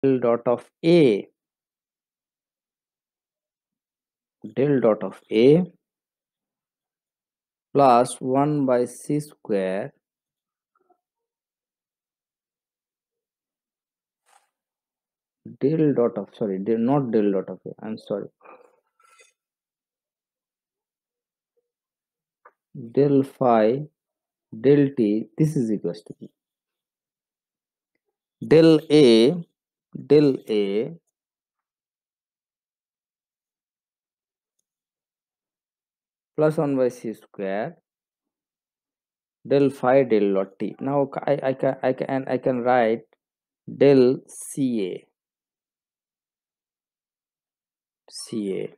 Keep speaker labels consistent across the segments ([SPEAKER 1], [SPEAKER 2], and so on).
[SPEAKER 1] del dot of A, del dot of A plus 1 by C square del dot of, sorry, not del dot of A, I'm sorry, del phi del t, this is equals to del A, del A plus 1 by C square del phi del dot t. Now I can write del CA, CA,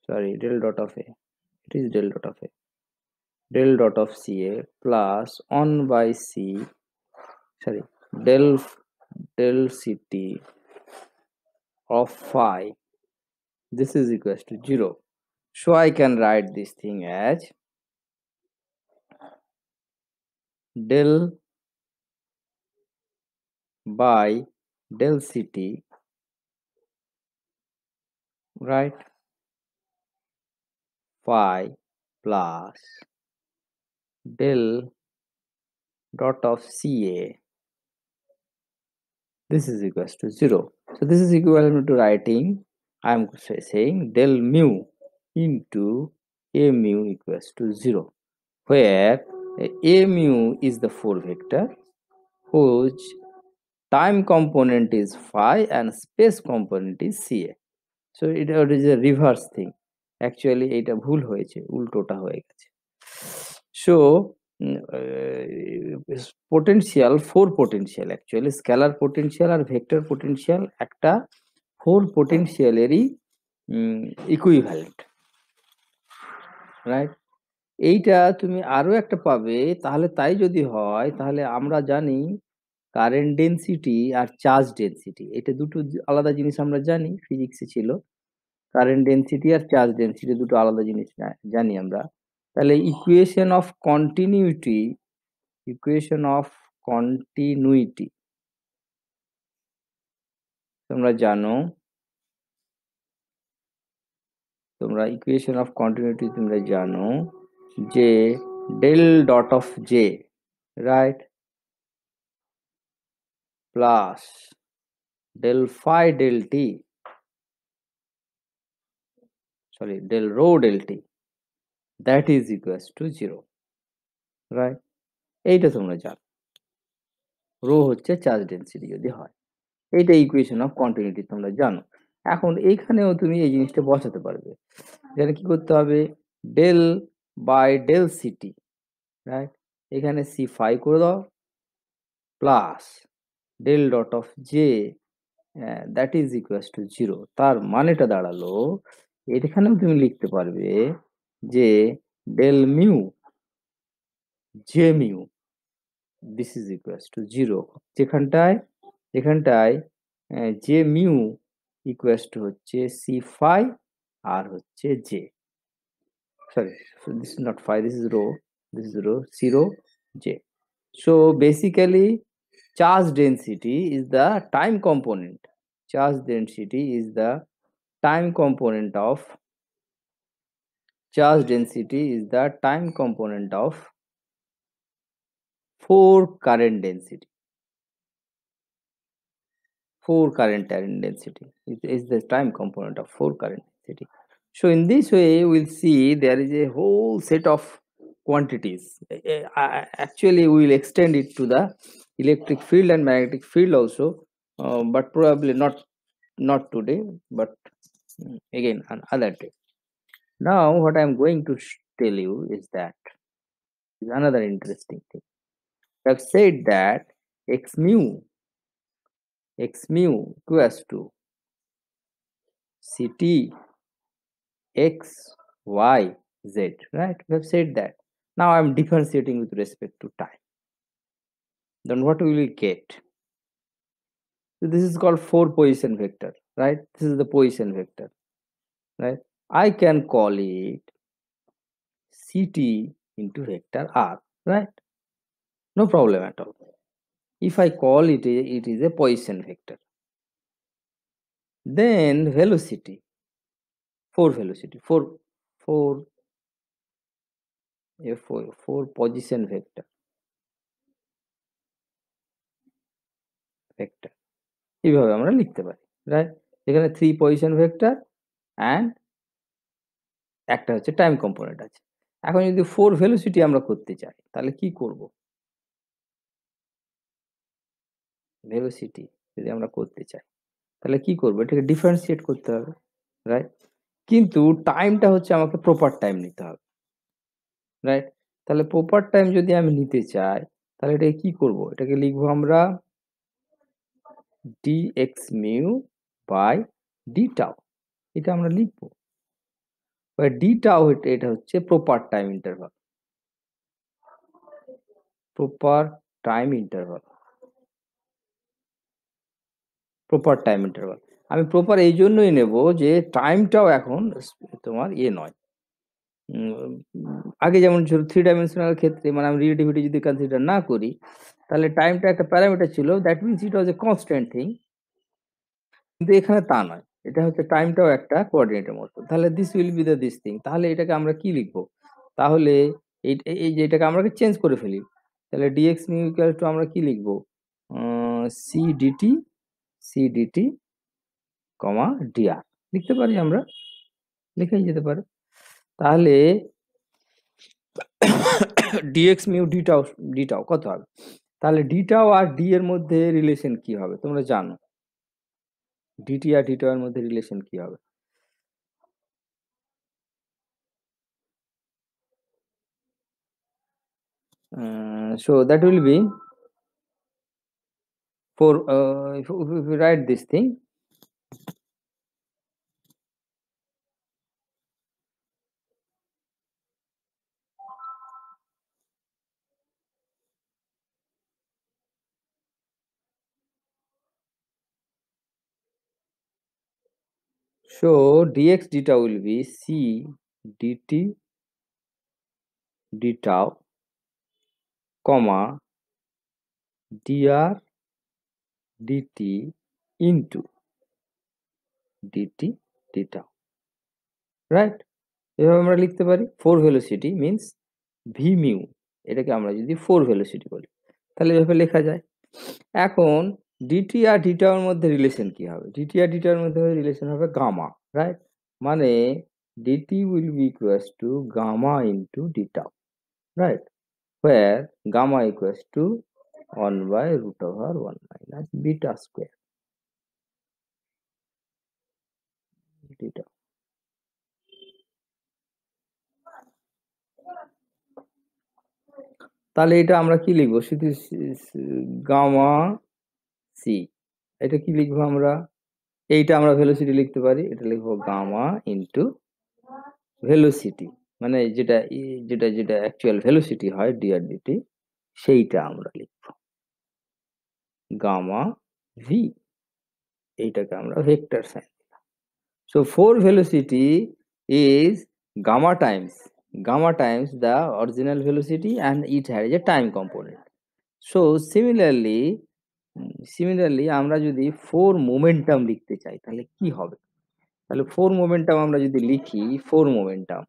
[SPEAKER 1] sorry, del dot of A, it is del dot of A, del dot of CA plus 1 by C, sorry, del del CT of phi, this is equals to 0. So I can write this thing as del by del CT, right, phi plus del dot of CA, this is equals to 0. So this is equivalent to writing, I am saying del mu into A mu equals to 0, where A mu is the 4 vector whose time component is phi and space component is CA. So it is a reverse thing, actually এটা ভুল হয়েছে, উল্টোটা হয়ে গেছে। So potential, 4 potential, actually scalar potential আর vector potential একটা 4 potential এরই equivalent, right? এইটা তুমি আরো একটা পাবে, তাহলে তাই যদি হয় তাহলে আমরা জানি কারেন্ট ডেনসিটি আর চার্জ ডেনসিটি, এটা দুটো আলাদা জিনিস আমরা জানি, ফিজিক্সে ছিল। কারেন্ট ডেনসিটি আর চার্জ ডেনসিটি দুটো আলাদা জিনিস জানি আমরা। তাহলে equation of continuity, equation of continuity তোমরা জানো, তোমরা ইকুয়েশন অফ কন্টিনিউটি তোমরা জানো যে del dot of J, right, plus del phi del t, sorry, del rho del t, that is equals to 0, right? এইটা তোমরা জানো, রো হচ্ছে চার্জ ডেনসিটি যদি হয়, এইটা ইকুয়েশন অফ কন্টিনিউটি তোমরা জানো। এখন এইখানেও তুমি এই জিনিসটা বসাতে পারবে, এখানে কি করতে হবে, del by del c t, right, এখানে সি ফাই করে দাও plus del dot of J that is equals to 0, তার মানেটা দাঁড়ালো এখানেও তুমি লিখতে পারবে যে del mu J mu this is equals to 0, যেখানটায় জে মিউ ইকুয়ালস টু হচ্ছে সি ফাই আর হচ্ছে J, sorry, so this is not phi, this is rho, this is rho, 0 j. So basically charge density is the time component, charge density is the time component of, charge density is the time component of 4 current density, 4 current density, it is the time component of 4 current density. So in this way we'll see there is a whole set of quantities. Actually we will extend it to the electric field and magnetic field also, but probably not today, but again another day. Now what I am going to tell you is that is another interesting thing. I have said that x mu equals to ct x y z, right? We have said that. Now I am differentiating with respect to time. Then what will we get? So this is called 4 position vector, right? This is the position vector, right? I can call it ct into vector r, right? No problem at all. If I call it is a position vector, then velocity, four four position vector এইভাবে আমরা লিখতে পারি, right? এখানে 3 position vector and একটা হচ্ছে time component আছে। এখন যদি 4 ভেলোসিটি আমরা করতে চাই, তাহলে কি করব? ভেলোসিটি যদি আমরা করতে চাই, তাহলে কি করব? এটাকে ডিফারেনশিয়েট করতে হবে, রাইট? কিন্তু টাইমটা হচ্ছে আমাকে প্রপার টাইম নিতে হবে, রাইট? তাহলে প্রপার টাইম যদি আমি নিতে চাই, তাহলে এটাকে কি করব? এটাকে লিখবো আমরা dx mu by d tau, এটা আমরা লিখবো। এবার d tau এটা হচ্ছে proper time interval, proper time interval, proper time interval. আমি প্রপার এই জন্যই নেব যে টাইমটাও এখন তোমার ইয়ে নয়। আগে যেমন ছিল 3 ডাইমেনশনাল ক্ষেত্রে মানে আমি রিলেটিভিটি যদি কনসিডার না করি, তাহলে টাইমটা একটা প্যারামিটার ছিল। That means it was a constant thing. কিন্তু এখানে তা নয়। এটা হচ্ছে টাইমটাও একটা কোঅর্ডিনেটের মতো। তাহলে this will be the this thing. তাহলে এটাকে আমরা কি লিখবো? তাহলে এই যে এটাকে আমরা চেঞ্জ করে ফেলি। তাহলে dx mu ইকুয়াল টু আমরা কি লিখবো? আ c dt c dt, dr লিখতে পারি আমরা। লেখাই যেতে পারে। তাহলে dx mu d tau কত হবে? তাহলে d tau আর d এর মধ্যে রিলেশন কি হবে? তোমরা জানো। dt আর d tau এর মধ্যে রিলেশন কি হবে? So that will be for if we write this thing, so dx d tau will be c dt d tau, comma dr dt into dt d tau, right? এভাবে আমরা লিখতে পারি। 4 velocity means V mu, এটাকে আমরা যদি 4 velocity বলি, তাহলে এভাবে লেখা যায়। এখন ডিটি আর ডিটার মধ্যে রিলেশন কি হবে? ডিটি আর ডিটার মধ্যে রিলেশন হবে গামা, রাইট? মানে DT will be equals to gamma into d tau, right? where gamma equals to 1 by root over 1 minus beta square theta. তাহলে এটা আমরা কি লিখবো? শুধু গামা সি, এটা কি লিখবো আমরা? এইটা আমরা ভেলোসিটি লিখতে পারি। এটা লিখবো গামা ইনটু ভেলোসিটি, মানে যেটা অ্যাকচুয়াল ভেলোসিটি হয় ডি আর ডিটি, সেইটা আমরা লিখবো গামা ভি। এইটাকে আমরা vector sign. So 4 velocity is gamma times the original velocity and it has a time component. So similarly আমরা যদি 4 momentum লিখতে চাই তাহলে কি হবে? তাহলে 4 momentum আমরা যদি লিখি, 4 momentum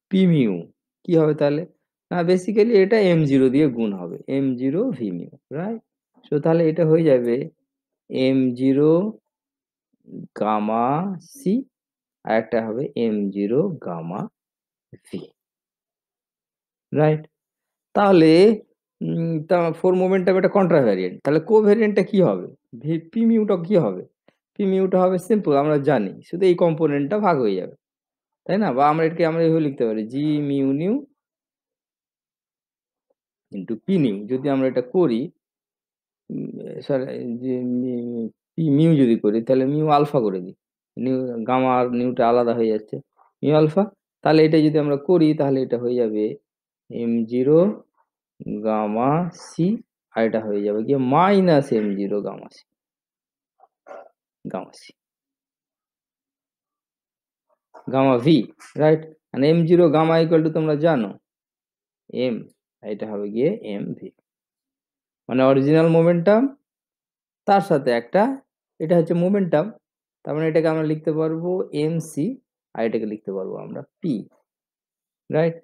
[SPEAKER 1] p mu কি হবে তাহলে? না বেসিক্যালি এটা m0 দিয়ে গুণ হবে। m0 v mu, right? So তাহলে এটা হয়ে যাবে m0 গামা সি, আর একটা হবে m0 গামা ভি, রাইট? তাহলে তা 4 মোমেন্টাম এটা কন্ট্রাভ্যারিয়েন্ট। তাহলে কোভ্যারিয়েন্টটা কি হবে? পি মিউটা কি হবে? পি মিউটা হবে সিম্পল, আমরা জানি। শুধু এই কম্পোনেন্টটা ভাগ হয়ে যাবে। তাই না? বা আমরা এভাবে লিখতে পারি G mu nu into P nu. যদি আমরা এটা করি, সরি, যে পি মিউ যদি করি তাহলে মিউ আলফা করে দিই। নিউ গামা আর নিউটা আলাদা হয়ে যাচ্ছে। Mu alpha. তাহলে এটা যদি আমরা করি তাহলে এটা হয়ে যাবে m0 গামা সি, আর এটা হয়ে যাবে গিয়ে minus m0 gamma c. Gamma v, right? and m0 gamma equal to তোমরা জানো m, এটা হবে গিয়ে এম ভি, মানে অরিজিনাল মোমেন্টাম তার সাথে একটা, এটা হচ্ছে মোমেন্টাম, তার মানে এটাকে আমরা লিখতে পারবো এম সি, আর এটাকে লিখতে পারবো আমরা পি, রাইট?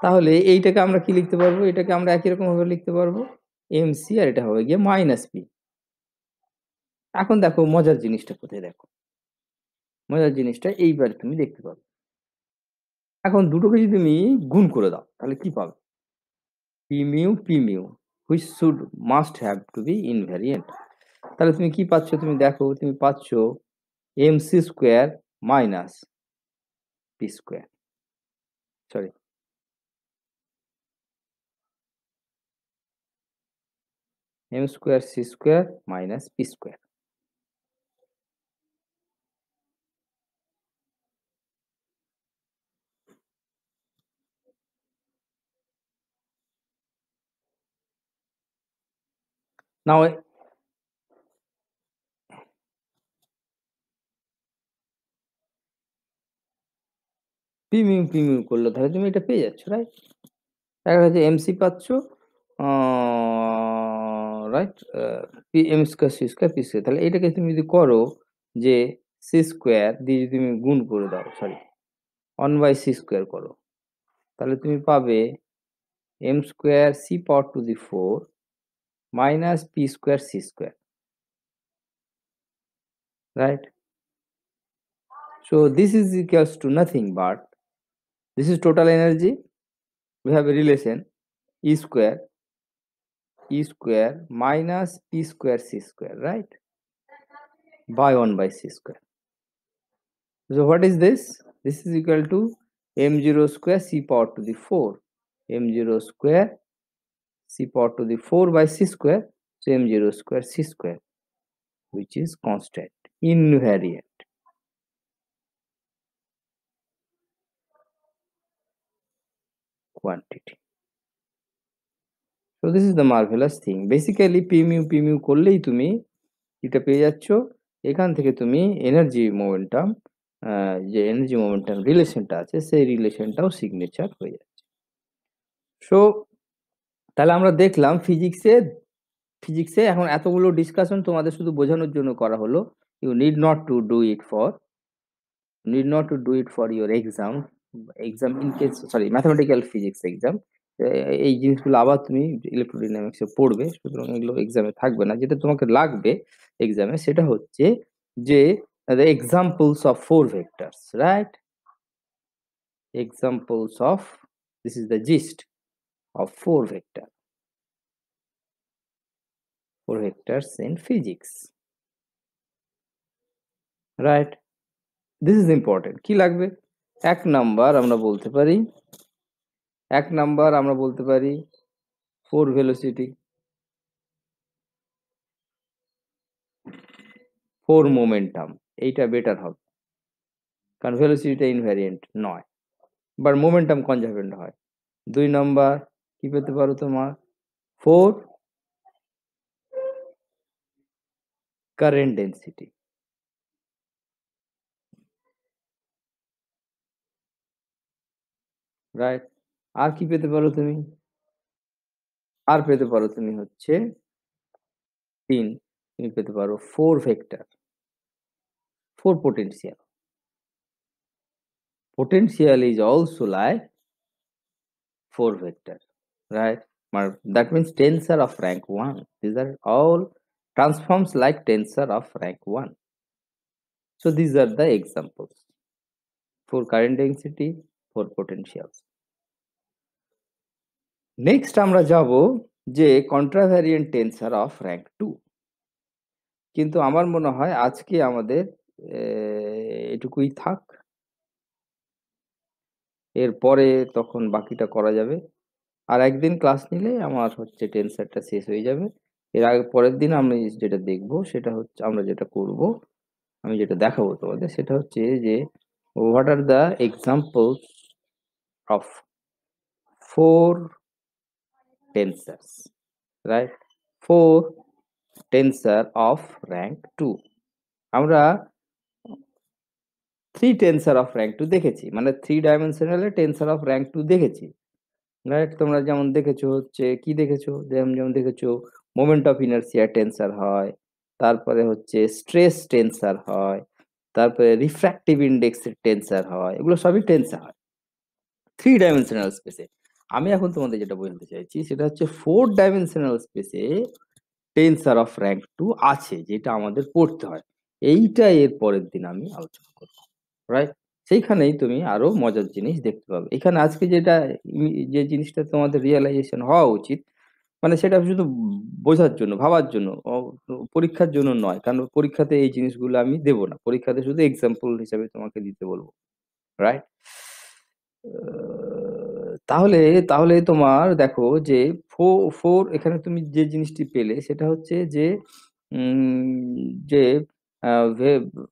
[SPEAKER 1] তাহলে এইটাকে আমরা কি লিখতে পারবো, এটাকে আমরা একই রকম ভাবে লিখতে পারবো এম সি, আর এটা হবে গিয়ে মাইনাস পি। এখন দেখো মজার জিনিসটা কোথায়, দেখো মজার জিনিসটা এইবার তুমি দেখতে পাবে। এখন দুটোকে যদি তুমি গুণ করে দাও তাহলে কি পাবে, P mu which should must have to be invariant. তাহলে তুমি কি পাচ্ছ, তুমি দেখো তুমি পাচ্ছ M C square minus P square, sorry M square C square minus P square. Now P mu করলে তাহলে তুমি এটা পেয়ে যাচ্ছ, রাইট? দেখা যাচ্ছে এমসি পাচ্ছ, right, p m square C square p square. তাহলে এটাকে তুমি যদি করো যে সি স্কোয়ার দিয়ে যদি তুমি গুণ করে দাও, সরি 1/c² করো, তাহলে তুমি পাবে m square c power to the 4 minus P square C square, right? So this is equals to nothing but this is total energy. We have a relation E square minus P square C square, right? By 1/c². So what is this? This is equal to m0 square c power to the 4, m0 square c power to the 4 by c square, so m0 square c square, which is constant, invariant quantity. So this is the marvelous thing. Basically p mu করলেই তুমি এটা পেয়ে যাচ্ছ, এখান থেকে তুমি energy momentum, যে energy momentum রিলেশনটা আছে সেই রিলেশনটাও সিগনেচার হয়ে যাচ্ছে। সো তাহলে আমরা দেখলাম ফিজিক্সে এখন এতগুলো ডিসকাশন তোমাদের শুধু বোঝানোর জন্য করা হলো। You need not to do it for your exam in case, sorry mathematical physics exam. এই জিনিসগুলো আবার তুমি ইলেকট্রোডাইনামিক্সে পড়বে, সুতরাং এগুলো এক্সামে থাকবে না। যেটা তোমাকে লাগবে এক্সামে সেটা হচ্ছে যে the examples of four vectors, right? Examples of, this is the gist of four vectors in physics, right? This is important. কি লাগবে? এক নাম্বার আমরা বলতে পারি ফোর ভেলোসিটি, ফোর মোমেন্টাম, এইটা বেটার হবে কারণ ভেলোসিটিটা ইনভ্যারিয়েন্ট নয়, বাট মোমেন্টাম কনজারভেন্ট হয়। 2 নাম্বার কি পেতে পারো তোমার, ফোর কারেন্ট ডেন্সিটি, রাইট? আর কি পেতে পারো তুমি, হচ্ছে 3, তুমি পেতে পারো four vector, four potential. Potential is also like four vector, right? That means tensor of rank 1. These are all transforms like tensor of rank 1. So these are the examples for current density, for potentials. Next আমরা যাব যে contravariant tensor of rank 2. কিন্তু আমার মনে হয় আজকে আমাদের এটুকুই থাক, এরপরে তখন বাকিটা করা যাবে। আর একদিন ক্লাস নিলে আমার হচ্ছে টেন্সারটা শেষ হয়ে যাবে। এর আগে পরের দিন আমি যেটা দেখব সেটা হচ্ছে, আমরা যেটা করব, আমি যেটা দেখাবো তোমাদের সেটা হচ্ছে যে what are the examples of four tensors, right? Four tensor of rank 2। আমরা 3 টেন্সর অফ র‍্যাঙ্ক 2 দেখেছি। মানে 3 dimensional A tensor of rank 2 দেখেছি। রাইট? তোমরা যেমন দেখেছো হচ্ছে কি দেখেছো? যেমন দেখেছো মোমেন্ট অফ ইনারশিয়া টেন্সর হয়। তারপরে হচ্ছে স্ট্রেস টেন্সর হয়। তারপরে রিফ্র্যাক্টিভ ইনডেক্স এর টেন্সর হয়। এগুলো সবই টেন্সর হয়। 3 ডাইমেনশনাল স্পেসে। আমি এখন তোমাদের যেটা বলতে চাইছি সেটা হচ্ছে 4 ডাইমেনশনাল স্পেসে টেন্সর অফ র‍্যাঙ্ক 2 আছে যেটা আমাদের পড়তে হয়। এইটা এর পরের দিন আমি আলোচনা করব। রাইট? সেইখানেই তুমি আরো মজার জিনিস দেখতে পাবে। এখানে আজকে যেটা যে জিনিসটা তোমাদের রিয়ালাইজেশন হওয়া উচিত, মানে সেটা শুধু বোঝার জন্য, ভাবার জন্য, পরীক্ষার জন্য নয়। কারণ পরীক্ষাতে এই জিনিসগুলো আমি দেব না। পরীক্ষাতে শুধু এক্সাম্পল হিসেবে তোমাকে দিতে বলব। রাইট? তাহলে তাহলে তোমার দেখো যে 4 এখানে তুমি যে জিনিসটি পেলে সেটা হচ্ছে যে যে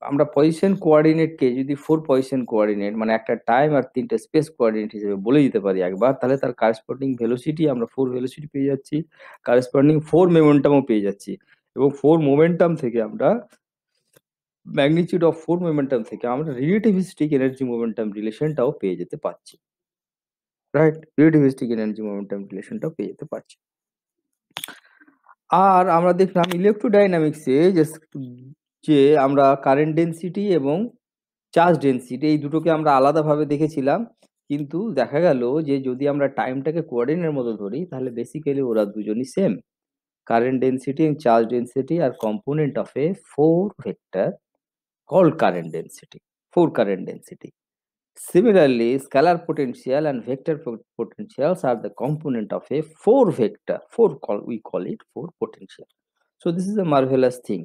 [SPEAKER 1] আমরা পজিশন কোঅর্ডিনেটকে যদি 4 পজিশন কোঅর্ডিনেট মানে একটা টাইম আর 3 টা স্পেস কোঅর্ডিনেট হিসেবে বলে দিতে পারি একবার, তাহলে তার কারেসপন্ডিং ভেলোসিটি আমরা 4 ভেলোসিটি পেয়ে যাচ্ছি, কারেসপন্ডিং 4 মোমেন্টামও পেয়ে যাচ্ছি, এবং 4 মোমেন্টাম থেকে আমরা ম্যাগনিটিউড অফ 4 মোমেন্টাম থেকে আমরা রিলেটিভিস্টিক এনার্জি মোমেন্টাম রিলেশনটাও পেয়ে যেতে পারছি। রাইট? রিলেটিভিস্টিক এনার্জি মোমেন্টাম রিলেশনটাও পেয়ে যেতে পারছি। আর আমরা দেখলাম ইলেকট্রোডাইনামিক্সে যে আমরা কারেন্ট ডেনসিটি এবং চার্জ ডেনসিটি এই দুটোকে আমরা আলাদাভাবে দেখেছিলাম। কিন্তু দেখা গেল যে যদি আমরা টাইমটাকে কোঅর্ডিনেটের মতো ধরি তাহলে বেসিক্যালি ওরা দুজনই same. Current density and charge density are component of a 4 vector called current density. 4 current density. Similarly, scalar potential and vector potentials are the component of a 4 vector. We call it 4 potential. So this is a marvelous thing.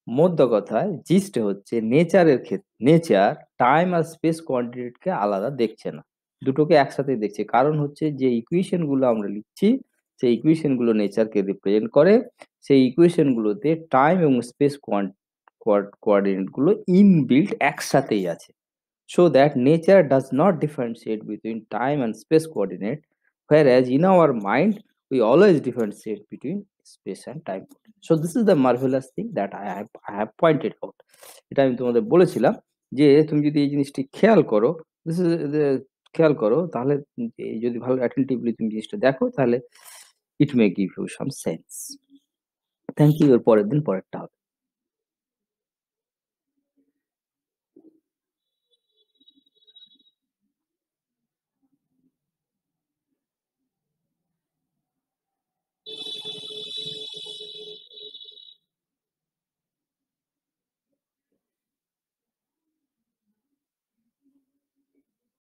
[SPEAKER 1] মোদ্দা কথায় gist হচ্ছে nature time আর space কোয়ান্টিটিকে আলাদা দেখছে না, দুটোকে একসাথে দেখছে। কারণ হচ্ছে যে ইকুয়েশন গুলো আমরা লিখছি সেই ইকুয়েশন গুলো নেচারকে রিপ্রেজেন্ট করে। সেই ইকুয়েশন গুলোতে টাইম এবং স্পেস কোঅর্ডিনেট গুলো ইনবিল্ট একসাথেই আছে। So that nature does not differentiate between time and space coordinate, whereas in our mind we always differentiate between space and time. So this is the marvelous thing that I have pointed out. এটা আমি তোমাদের বলেছিলাম যে তুমি যদি এই জিনিসটি this is খেয়াল করো তাহলে যদি ভালো attentively তুমি জিনিসটা দেখো তাহলে it may give you some sense. Thank you. এর পরের দিন পরেরটা হবে।